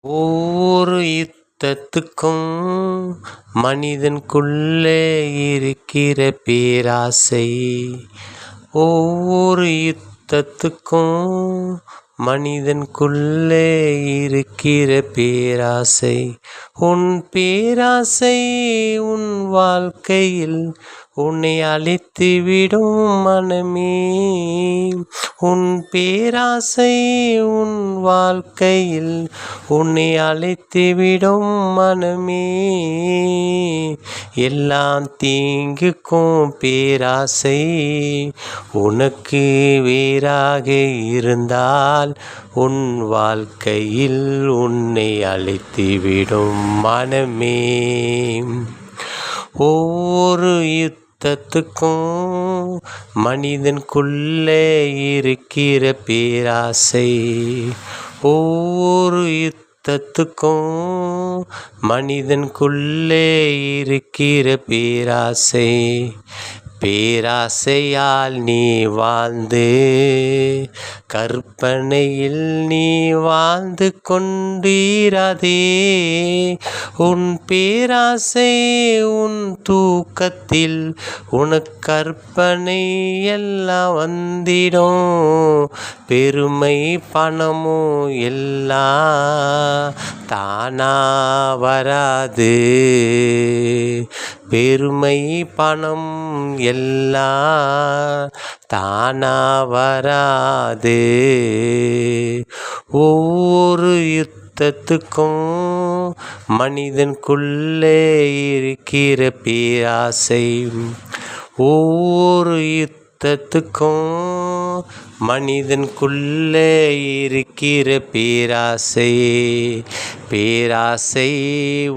ஒவ்வொரு யுத்தத்துக்கும் மனிதனுக்குள்ளே இருக்கிற பேராசை. ஒவ்வொரு யுத்தத்துக்கும் மனிதனுக்குள்ளே இருக்கிற பேராசை. உன் பேராசை உன் வாழ்க்கையில் உன்னை அழித்துவிடும் மனமே. உன் பேராசை உன் வாழ்க்கையில் உன்னை அழித்துவிடும் மனமே. எல்லாம் தீங்குக்கும் பேராசை உனக்கு வேறாக இருந்தால் உன் வாழ்க்கையில் உன்னை அழித்துவிடும் மனமே. ஒவ்வொரு யுத்தத்துக்கும் மனிதனுக்குள்ளே இருக்கிற பேராசை. ஒவ்வொரு யுத்தத்துக்கும் மனிதனுக்குள்ளே இருக்கிற பேராசை. பேராசையால் நீ வாழ்ந்து கற்பனையில் நீ வாழ்ந்து கொண்டிராதே. உன் பேராசை உன் தூக்கத்தில் உனக்கு கற்பனை எல்லாம் வந்திடும். பெருமை பணமும் எல்லாம் தானா வராது. பெருமை பணம் எல்லாம் தானா வராது. ஒவ்வொரு யுத்தத்துக்கும் மனிதனுக்குள்ளே இருக்கிற பேராசை. ஒவ்வொரு யுத்தத்துக்கும் மனிதனுக்குள்ளே இருக்கிற பேராசை. பேராசை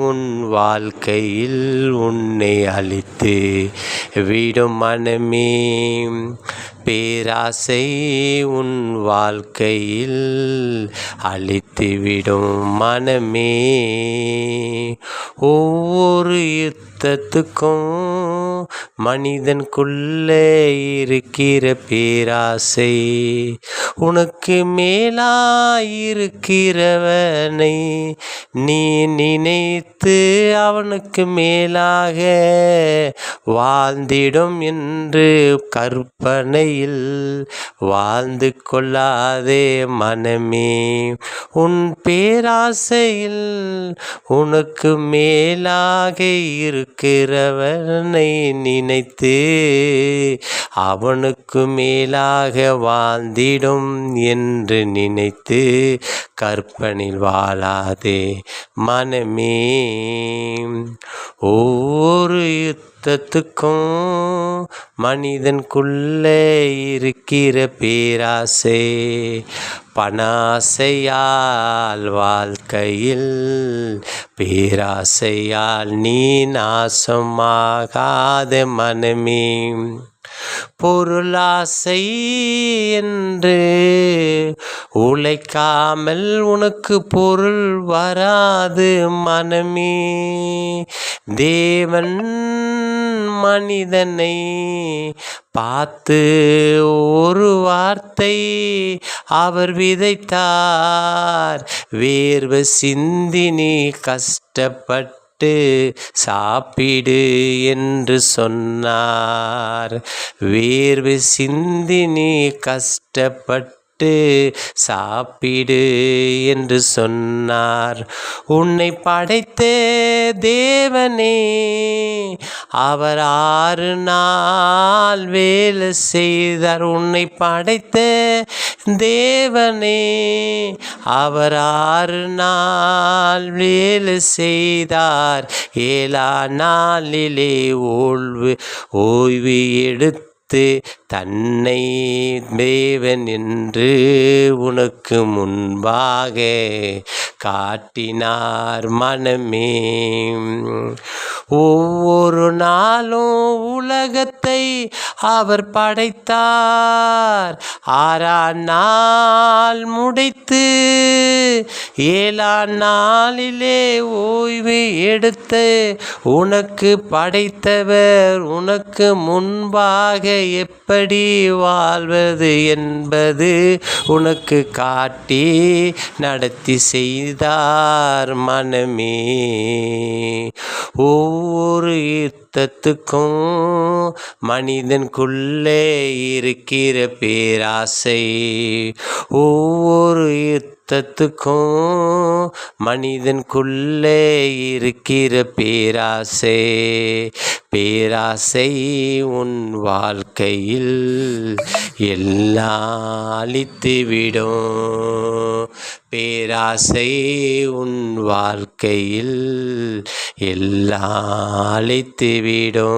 உன் வாழ்க்கையில் உன்னை அழித்து விடும் மனமே. பேராசை உன் வாழ்க்கையில் அழித்துவிடும் மனமே. ஒவ்வொரு யுத்தத்துக்கும் மனிதனுக்குள்ளே இருக்கிற பேராசை. உனக்கு மேலாயிருக்கிறவனை நீ நினைத்து அவனுக்கு மேலாக வாழ்ந்திடும் என்று கற்பனையில் வாழ்ந்து கொள்ளாதே மனமே. உன் பேராசையில் உனக்கு மேலாக இருக்கிறவனை நினைத்து அவனுக்கு மேலாக வாழ்ந்திடும் என்று நினைத்து கற்பனையில் வாழாதே மனமே. ஒவ்வொரு யுத்தத்துக்கும் மனிதனுக்குள்ளே இருக்கிற பேராசை. பணாசையால் வாழ்க்கையில் பேராசையால் நீ நாசமாகாத மனமே. பொருளாசை என்று உழைக்காமல் உனக்கு பொருள் வராது மனமே. தேவன் மனிதனை பார்த்து ஒரு வார்த்தை அவர் விதைத்தார். வேர்வை சிந்தி நீ கஷ்டப்பட்டு சாப்பிடு என்று சொன்னார். வேர்வை சிந்தி நீ கஷ்டப்பட்டு சாப்பிடு என்று சொன்னார். உன்னை படைத்த தேவனே அவர் 6 நாள் வேலை செய்தார். உன்னை படைத்த தேவனே அவர் 6 நாள் வேலை செய்தார். 7ஆம் நாளிலே ஓய்வு எடுத்து தன்னை தேவன் என்று உனக்கு முன்பாக காட்டினார் மனமே. ஒவ்வொரு நாளும் உலகத்தை அவர் படைத்தார். 6ஆம் நாள் முடித்து 7ஆம் நாளிலே ஓய்வு எடுத்து உனக்கு படைத்தவர் உனக்கு முன்பாக எப்படி வாழ்வது என்பது உனக்கு காட்டி நடத்தி செய்தார் மனமே. ஒவ்வொரு யுத்தத்துக்கும் மனிதனுக்குள்ளே இருக்கிற பேராசை, ஒவ்வொரு யுத்தத்துக்கும் மனிதனுக்குள்ளே இருக்கிற பேராசை, பேராசை உன் வாழ்க்கையில் எல்லாம் அழித்துவிடும். பேராசை உன் வாழ்க்கையில் எல்லாம் அழித்துவிடும்.